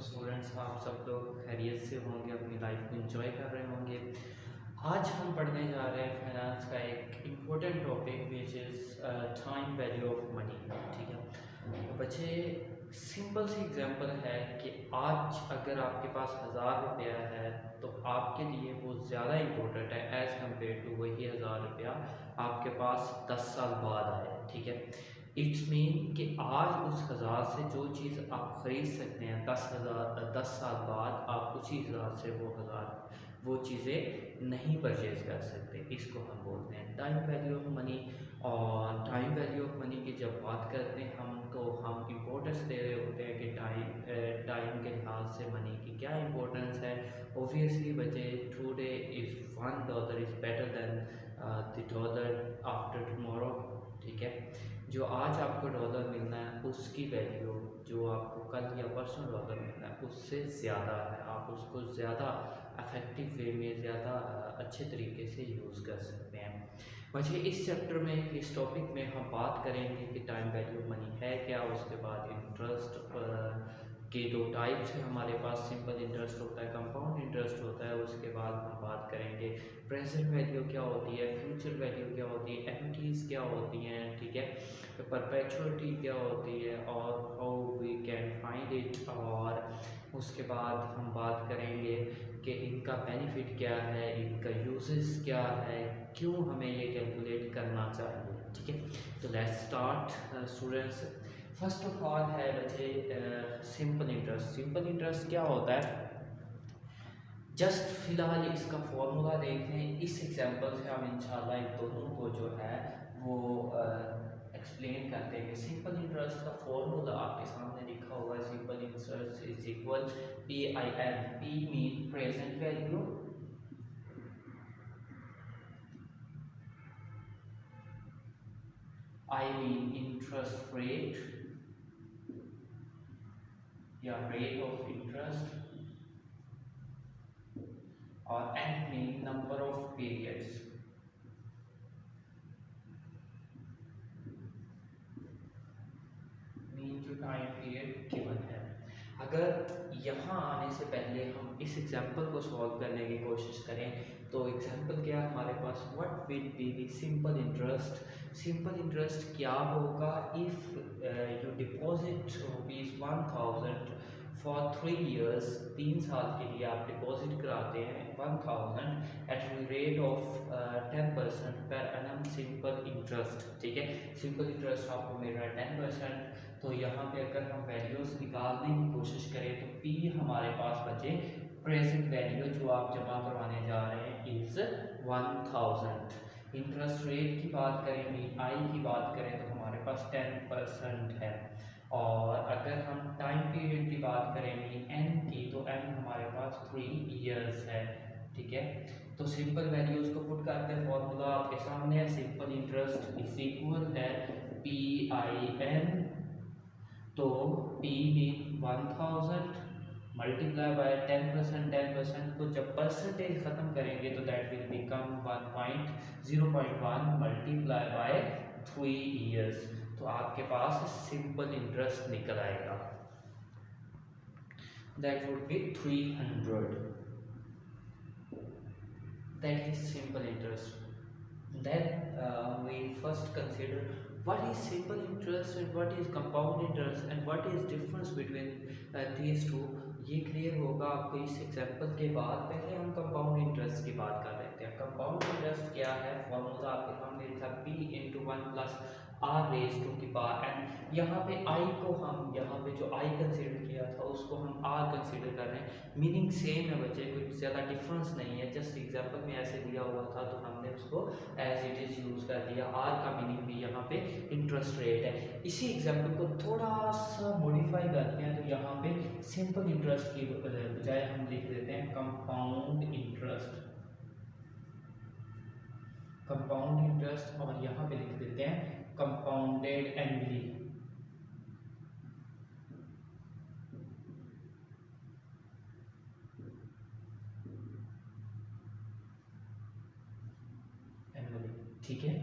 Students, आप सब लोग खैरियत से होंगे, अपनी लाइफ को एंजॉय कर रहे होंगे। आज हम पढ़ने जा रहे हैं फाइनेंस का एक important topic which is time value of money. ठीक है, तो बच्चे सिंपल सी एग्जांपल है कि आज अगर आपके पास 1000 रुपया है तो आपके लिए वो ज़्यादा इम्पोर्टेंट है एज़ कम्पेयर टू वही 1000 रुपया आपके पास 10 साल बाद आए। ठीक है, इट्स मीन कि आज उस 1000 से जो चीज़ आप ख़रीद सकते हैं 10 साल बाद आप उसी 1000 से वो चीज़ें नहीं परचेज़ कर सकते। इसको हम बोलते हैं टाइम वैल्यू ऑफ मनी। और टाइम वैल्यू ऑफ मनी की जब बात करते हैं हम, तो हम इम्पोर्टेंस दे रहे होते हैं कि टाइम के लिहाज से मनी की क्या इम्पोर्टेंस है। ओबियसली बच्चे, today is $1 is better than the dollar after tomorrow. ठीक है, जो आज आपको डॉलर मिलना है उसकी वैल्यू जो आपको कल या परसों डॉलर मिलना है उससे ज़्यादा है। आप उसको ज़्यादा अफेक्टिव वे में, ज़्यादा अच्छे तरीके से यूज़ कर सकते हैं। बच्चे, इस चैप्टर में, इस टॉपिक में हम बात करेंगे कि टाइम वैल्यू मनी है क्या। उसके बाद इंटरेस्ट के दो टाइप्स हैं हमारे पास, सिंपल इंटरेस्ट होता है, कंपाउंड इंटरेस्ट होता है। उसके बाद हम बात करेंगे प्रेजेंट वैल्यू क्या होती है, फ्यूचर वैल्यू क्या होती है, एफडीज़ क्या होती हैं। ठीक है, तो परपेचुअलिटी क्या होती है और how we can find it. और उसके बाद हम बात करेंगे कि इनका बेनिफिट क्या है, इनका यूजेस क्या है, क्यों हमें ये कैलकुलेट करना चाहिए। ठीक है, तो let's start students. First of all है बच्चे सिंपल इंटरेस्ट। सिंपल इंटरेस्ट क्या होता है, जस्ट फिलहाल इसका फॉर्मूला देख लें। इस एग्जांपल से हम इंशाल्लाह इन दोनों को जो है वो एक्सप्लेन कर देंगे। सिंपल इंटरेस्ट का फॉर्मूला आपके सामने लिखा हुआ है। Simple interest is equal PIN। P mean present value, I mean interest rate या रेट ऑफ इंटरेस्ट, और N mean number of periods. Mean जो टाइम पीरियड गिवन है। अगर यहाँ आने से पहले हम इस एग्जांपल को सॉल्व करने की कोशिश करें, तो एग्जांपल क्या है हमारे पास, what will be the simple interest. Simple interest क्या होगा if you deposit ₹1000 for 3 years. 3 साल के लिए आप डिपॉजिट कराते हैं 1000 at the rate of 10% per annum simple interest. ठीक है, सिंपल इंटरेस्ट आपको मिल रहा है 10%। तो यहाँ पे अगर हम वैल्यूज निकालने की कोशिश करें तो P हमारे पास बचे प्रेजेंट वैल्यू जो आप जमा करवाने जा रहे हैं इज 1000। इंटरेस्ट रेट की बात करें, I की बात करें तो हमारे पास 10% है। और अगर हम टाइम पीरियड की बात करें N की, तो N हमारे पास 3 ईयर्स है। ठीक है, तो सिंपल वैल्यूज को पुट करते हैं, फॉर्मूला आपके सामने है। सिंपल इंटरेस्ट इज इक्वल है PIN, तो P मीन 1000 मल्टीप्लाई बाय 10%। 10% को जब परसेंटेज खत्म करेंगे तो that will become 0.1 multiply by 3 years. तो आपके पास सिंपल इंटरेस्ट निकल आएगा, that would be 300। That is simple interest. Then we first consider what is simple interest and what is compound interest and what is difference between these two। ये clear होगा आपको इस example के बाद। पहले हम कंपाउंड इंटरेस्ट की बात कर लेते हैं। कंपाउंड इंटरेस्ट क्या है, फॉर्मूला आपके सामने था P into 1 plus R raise to की पावर n। यहाँ पे I को हम, यहाँ पे जो I कंसिडर किया था उसको हम R कंसिडर कर रहे हैं। मीनिंग सेम है बच्चे, कुछ ज़्यादा डिफरेंस नहीं है। जस्ट एग्जांपल में ऐसे दिया हुआ था तो हमने उसको एज इट इज़ यूज़ कर दिया। R का मीनिंग भी यहाँ पे इंटरेस्ट रेट है। इसी एग्जांपल को थोड़ा सा मॉडिफाई करते हैं, तो यहाँ पे सिंपल इंटरेस्ट की बजाय हम लिख देते हैं कंपाउंड इंटरेस्ट। कंपाउंड इंटरेस्ट, और यहाँ पे लिख देते हैं कंपाउंडेड एनुअली। ठीक है,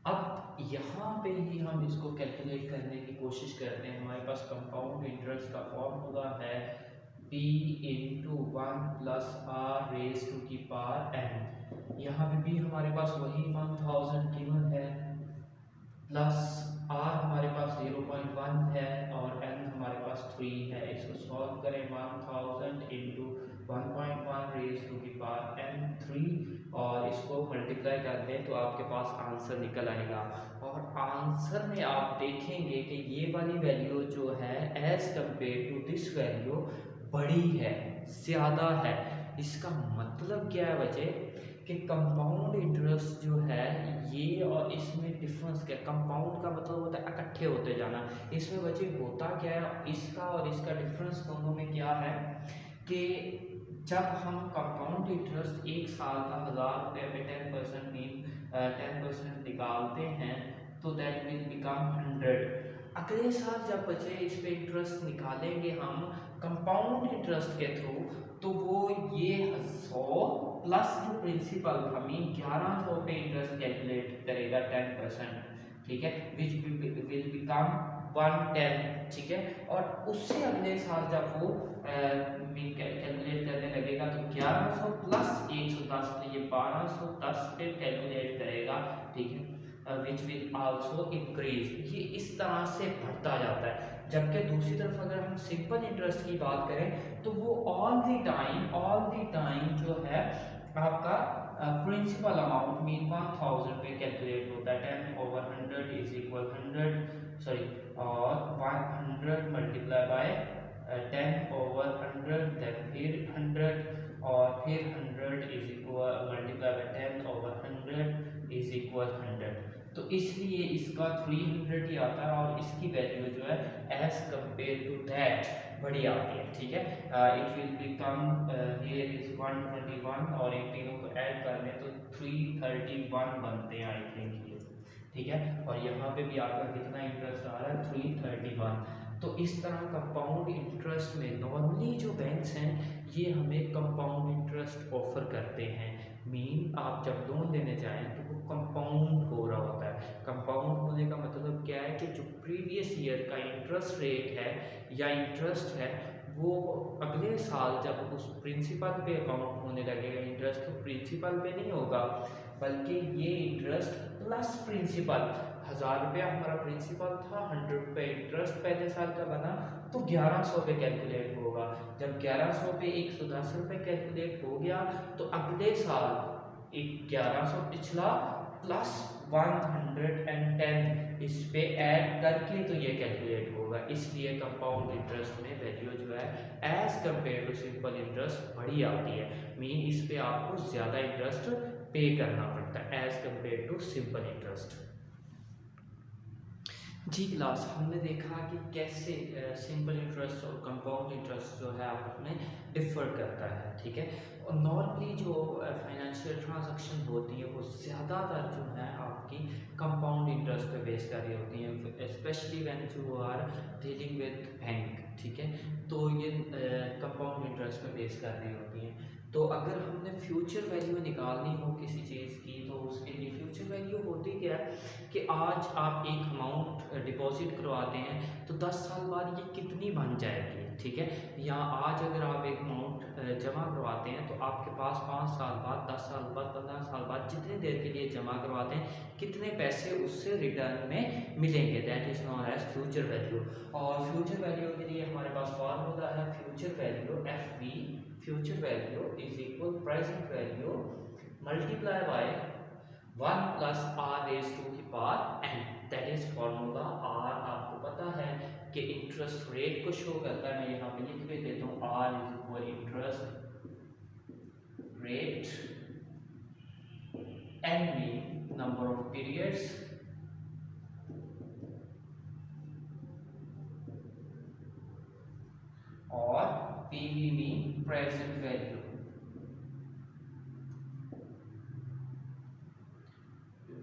अब यहाँ पे ही हम इसको कैलकुलेट करने की कोशिश करते हैं। हमारे पास कंपाउंड इंटरेस्ट का फॉर्मूला है p इंटू 1 + r⁻⁴n। यहाँ पे भी हमारे पास वही 1000 गिवन है, प्लस r हमारे पास 0.1 है और n हमारे पास 3 है। इसको सॉल्व करें, 1000 इंटू 1.1 और इसको मल्टीप्लाई कर दें तो आपके पास आंसर निकल आएगा। और आंसर में आप देखेंगे कि ये वाली वैल्यू जो है as compare to this value बड़ी है, ज़्यादा है। इसका मतलब क्या है वजह कि कंपाउंड इंटरेस्ट जो है ये और इसमें डिफरेंस क्या, कंपाउंड का मतलब होता है इकट्ठे होते जाना। इसमें वजह होता क्या है, इसका और इसका डिफरेंस दोनों में क्या है कि जब हम कंपाउंड इंटरेस्ट एक साल का 1000 रुपये में 10% मीन 10% निकालते हैं तो दैट विल बिकम 100। अगले साल जब बचे इस पे इंटरेस्ट निकालेंगे हम कंपाउंड इंटरेस्ट के थ्रू, तो वो ये 100 प्लस जो प्रिंसिपल था मीन 1100 पे इंटरेस्ट कैलकुलेट करेगा 10%, ठीक है, विच विल बिकम 110, ठीक है। और उससे अगले साल जब वो कैलकुलेट करने लगेगा तो 1100 प्लस 110 तो ये 1210 पे कैलकुलेट करेगा, ठीक है, विच विल आल्सो इंक्रीज। ये इस तरह से बढ़ता जाता है। जबकि दूसरी तरफ अगर हम सिंपल इंटरेस्ट की बात करें तो वो ऑल द टाइम जो है आपका प्रिंसिपल अमाउंट मीन 1000 पे कैलकुलेट होता है। 10/100 इज इक्वल 100, सॉरी, और 100 मल्टीप्लाई बाय 10/100, देन फिर 100 और फिर 100 is equal multiply by 10/100 is equal 100। तो इसलिए इसका 300 ही आता है और इसकी वैल्यू जो है एज कंपेयर टू दैट बड़ी आती है, ठीक है। It will become here is 121 और इन तीनों को ऐड कर लें तो 331 बनते हैं, आई थिंक ये, ठीक है। और यहाँ पे भी आपका कितना इंटरेस्ट आ रहा है, 331। तो इस तरह कंपाउंड इंटरेस्ट में नॉर्मली जो बैंक्स हैं ये हमें कंपाउंड इंटरेस्ट ऑफर करते हैं। मीन आप जब लोन लेने जाएं तो वो कंपाउंड हो रहा होता है। कंपाउंड होने का मतलब क्या है कि जो प्रीवियस ईयर का इंटरेस्ट रेट है या इंटरेस्ट है वो अगले साल जब उस प्रिंसिपल पे अकाउंट होने लगेगा, इंटरेस्ट तो प्रिंसिपल पे नहीं होगा बल्कि ये इंटरेस्ट प्लस प्रिंसिपल। 1000 रुपया हमारा प्रिंसिपल था, 100 रुपये इंटरेस्ट पहले साल का बना तो 1100 पे कैलकुलेट होगा। जब 1100 पे 110 रुपये कैलकुलेट हो गया तो अगले साल 1100 पिछला प्लस 110 इस पे ऐड करके तो ये कैलकुलेट होगा। इसलिए कंपाउंड इंटरेस्ट में वैल्यू जो है as compare to simple interest बड़ी आती है। मीन इस पे आपको ज़्यादा इंटरेस्ट पे करना पड़ता है as compare to simple interest. जी क्लास, हमने देखा कि कैसे सिंपल इंटरेस्ट और कंपाउंड इंटरेस्ट जो है आपस में डिफ़र करता है, ठीक है। और नॉर्मली जो फाइनेंशियल ट्रांजैक्शन होती है वो ज़्यादातर जो है आपकी कंपाउंड इंटरेस्ट पे बेस कर रही होती हैं, specially when you are dealing with bank, ठीक है। तो ये कंपाउंड इंटरेस्ट पे बेस कर रही होती हैं। तो अगर हमने फ्यूचर वैल्यू निकालनी हो किसी चीज़ की तो उसके लिए फ्यूचर वैल्यू होती क्या है कि आज आप एक अमाउंट डिपॉजिट करवाते हैं तो 10 साल बाद ये कितनी बन जाएगी, ठीक है। या आज अगर आप एक अमाउंट जमा करवाते हैं तो आपके पास 5 साल बाद, 10 साल बाद, 15 साल बाद जितनी देर के लिए जमा करवाते हैं कितने पैसे उससे रिटर्न में मिलेंगे, that is known as future value. और फ्यूचर वैल्यू के लिए हमारे पास फार्मूला है future value FV, future value is equal present value multiply by 1 + r⁻n, that is formula. r आपको पता है कि इंटरेस्ट रेट को शो करता है। मैं यहाँ पे लिख के देता हूँ r is equal interest rate, n mean number of periods, और PV मीन प्रेजेंट वैल्यू।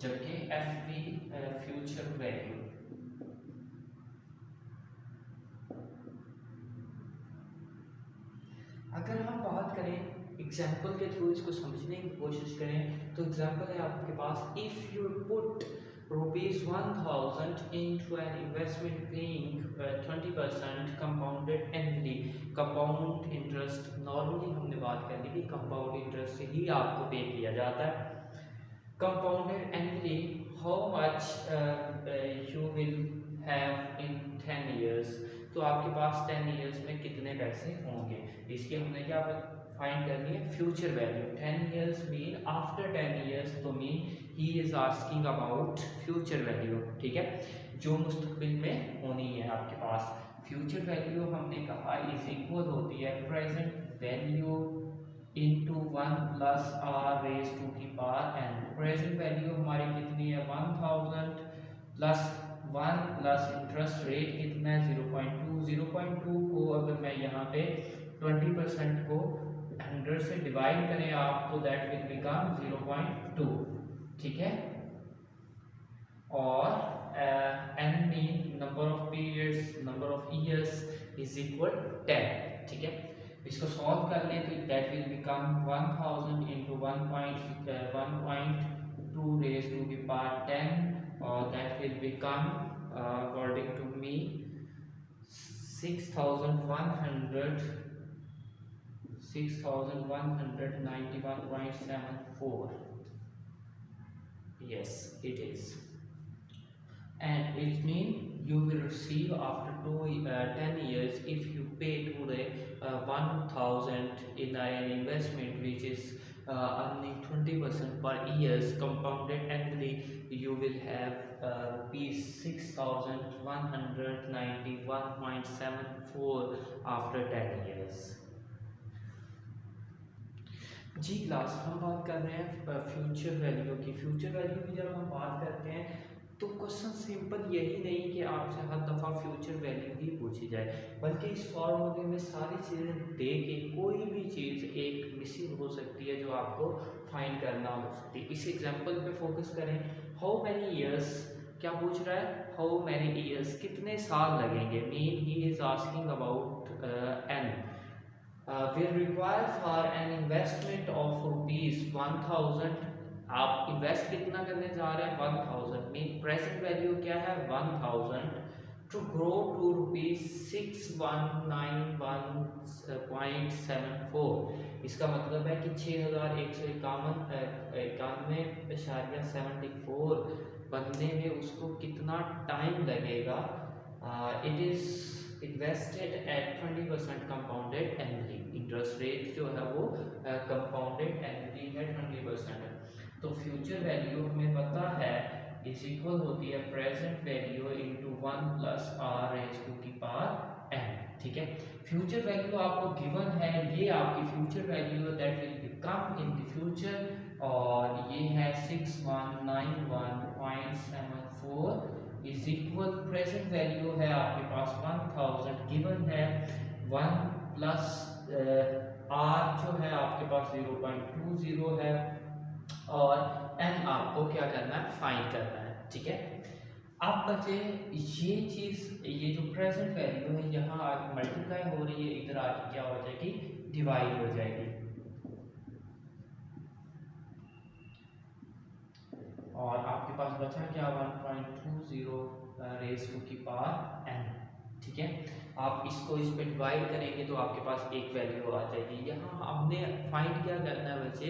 जबकि FV फ्यूचर वैल्यू। अगर हम बात करें एग्जाम्पल के थ्रू इसको समझने की कोशिश करें तो एग्जाम्पल है आपके पास, if you put ₹1000 into an investment paying 20% compounded annually। Compound interest normally हमने बात कर ली कि कंपाउंड इंटरेस्ट ही आपको पे किया जाता है। Compounded annually, how much you will have in 10 years, तो आपके पास 10 years में कितने पैसे होंगे, इसकी हमने क्या फाइंड करनी है, future value. 10 years mean after 10 years, तो mean he is asking about future value, ठीक है, जो मुस्तकबिल में होनी है आपके पास। फ्यूचर वैल्यू हमने कहा इज इक्वल होती है present value into 1 plus r raise to की पावर एन। प्रेजेंट वैल्यू हमारी कितनी है, 1000 प्लस 1 प्लस इंटरेस्ट रेट कितना है, 0.2। 0.2 को अगर मैं यहाँ पे 20% को 100 से डिवाइड करें आप, तो दैट विल बिकम 0.2, ठीक है। और n mean number of periods, number of years is equal 10, ठीक है। इसको सॉल्व कर लें तो that will become 1000 into 1.2 raise to the power 10, और that will become according to me 6191.74। yes it is, and it means you will receive after 10 years if you pay today 1000 in an investment which is earning 20% per years compounded annually, you will have rupees 6191.74 after 10 years। Ji class, हम बात कर रहे हैं future value की। Future value की जब हम बात करते हैं तो क्वेश्चन सिंपल यही नहीं कि आपसे हर दफ़ा फ्यूचर वैल्यू ही पूछी जाए, बल्कि इस फॉर्मूले में सारी चीज़ें दे के कोई भी चीज़ एक मिसिंग हो सकती है जो आपको फाइंड करना हो सकती है। इस एग्जांपल पे फोकस करें। हाउ मैनी ईयर्स, क्या पूछ रहा है, हाउ मैनी ईयर्स, कितने साल लगेंगे, mean he is asking about an. will require for an investment of ₹1000। आप इन्वेस्ट कितना करने जा रहे हैं, 1000, मीन प्रेजेंट वैल्यू क्या है, 1000, टू ग्रो टू ₹6191.74। इसका मतलब है कि 6191.74 बनने में उसको कितना टाइम लगेगा। It is invested at 20% compounded annually. Interest rate जो है वो कंपाउंडेड एनुअली है 20%। तो फ्यूचर वैल्यू हमें पता है इज इक्वल होती है present value into 1 plus r raise to की पावर n, ठीक है। फ्यूचर वैल्यू आपको गिवन है, ये आपकी future value that will become in the future, और ये है 6191.74 इज इक्वल प्रेजेंट वैल्यू है आपके पास 1000 गिवन है, 1 प्लस आर जो है आपके पास 0.20 है, और एन आपको क्या करना है, फाइंड करना है, ठीक है। अब बचे ये चीज़, ये जो प्रेजेंट वैल्यू है यहाँ आगे मल्टीप्लाई हो रही है, इधर आके क्या हो जाएगी, डिवाइड हो जाएगी, और आपके पास बचा क्या, 1.20 रेज टू की पावर n, ठीक है। आप इसको इस पे डिवाइड करेंगे तो आपके पास एक वैल्यू आ जाएगी। यहाँ हमने फाइंड क्या करना है बच्चे,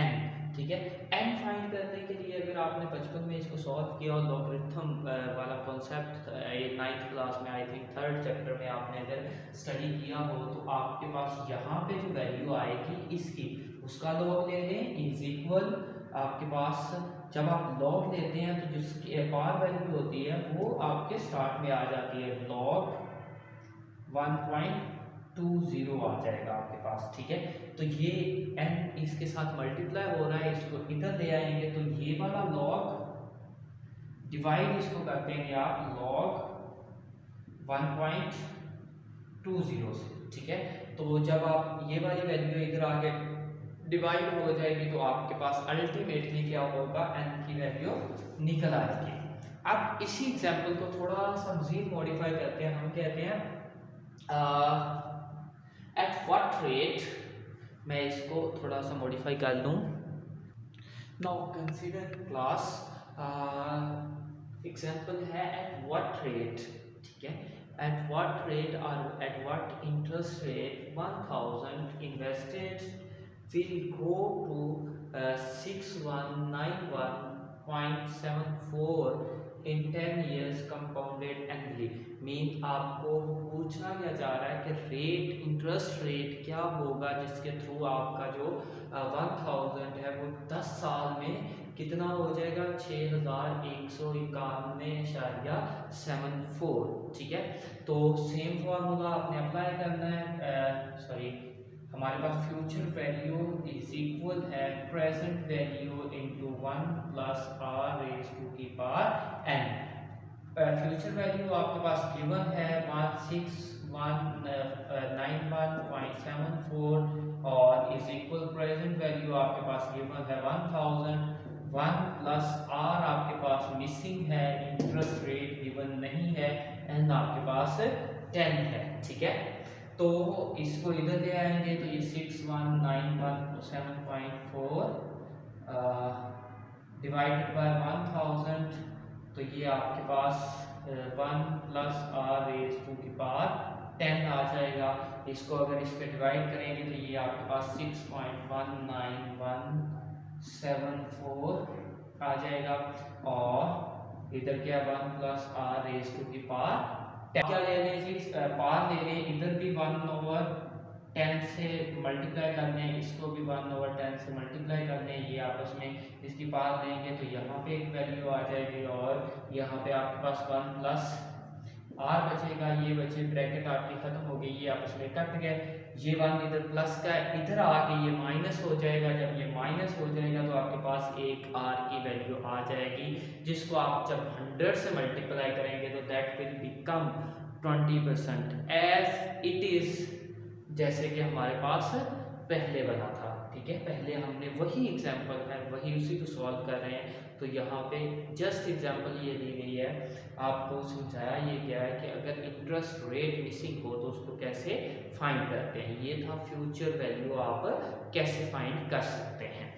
n, ठीक है। n फाइंड करने के लिए अगर आपने बचपन में इसको सॉल्व किया और लॉगरिथम वाला कॉन्सेप्ट ये 9th क्लास में, आई थिंक 3rd चैप्टर में आपने अगर स्टडी किया हो, तो आपके पास यहाँ पे जो वैल्यू आएगी इसकी, उसका लॉग ले लें, इज इक्वल आपके पास जब आप लॉग लेते हैं तो जिसकी पावर वैल्यू होती है वो आपके स्टार्ट में आ जाती है, लॉग 1.20 आ जाएगा आपके पास, ठीक है। तो ये n इसके साथ मल्टीप्लाई हो रहा है, इसको इधर ले आएंगे तो ये वाला लॉग डिवाइड इसको कर देंगे आप लॉग 1.20 से, ठीक है। तो जब आप ये वाली वैल्यू इधर आके डिवाइड हो जाएगी तो आपके पास अल्टीमेटली क्या होगा, n की वैल्यू निकल आएगी। अब इसी एग्जांपल को थोड़ा सा मजीद मॉडिफाई करते हैं, हम कहते हैं एट व्हाट रेट, मैं इसको थोड़ा सा मॉडिफाई कर लूँ। नाउ कंसीडर क्लास एग्जाम्पल है एट व्हाट रेट, ठीक है, एट व्हाट रेट और at what interest rate 1000 invested will go to 6191.74 in 10 years compounded annually। Mean आपको पूछना क्या जा रहा है कि रेट, इंटरेस्ट रेट क्या होगा जिसके थ्रू आपका जो 1000 है वो 10 साल में कितना हो जाएगा, 6191.74, ठीक है। तो सेम फार्मूला आपने अप्लाई करना है, सॉरी हमारे पास फ्यूचर वैल्यू इज इक्वल है present value into 1 plus r raise to की पावर n। फ्यूचर वैल्यू आपके पास गिवन है 16191.74 और इज इक्वल प्रेजेंट वैल्यू आपके पास गिवन है 1000। 1 प्लस आर आपके पास मिसिंग है, इंटरेस्ट रेट गिवन नहीं है, एन आपके पास 10 है, ठीक है। तो इसको इधर ले आएंगे तो ये 6191.74 डिवाइडेड बाय 1000, तो ये आपके पास 1 प्लस आर रेज टू की पावर 10 आ जाएगा। इसको अगर इस पे डिवाइड करेंगे तो ये आपके पास 6.19174 आ जाएगा और इधर क्या 1 प्लस आर रेज टू की पावर क्या ले लें जी, पावर ले लें, इधर भी 1/10 से मल्टीप्लाई करने, इसको भी 1/10 से मल्टीप्लाई करने, ये आपस में इसकी पावर लेंगे तो यहाँ पे एक वैल्यू आ जाएगी और यहाँ पे आपके पास 1 प्लस आर बचेगा, ये बचे ब्रैकेट आपकी खत्म हो गई, ये आपस में कट गए, ये 1 इधर प्लस का इधर आके ये माइनस हो जाएगा। जब ये माइनस हो जाएगा तो आपके पास एक आर की वैल्यू आ जाएगी जिसको आप जब 100 से मल्टीप्लाई करेंगे तो that will become 20% as it is, जैसे कि हमारे पास पहले बना था, ठीक है। पहले हमने वही एग्जांपल है, वही उसी को सॉल्व कर रहे हैं। तो यहाँ पे जस्ट एग्जांपल ये दी गई है, आपको समझाया ये क्या है कि अगर इंटरेस्ट रेट मिसिंग हो तो उसको कैसे फाइंड करते हैं। ये था फ्यूचर वैल्यू आप कैसे फाइंड कर सकते हैं।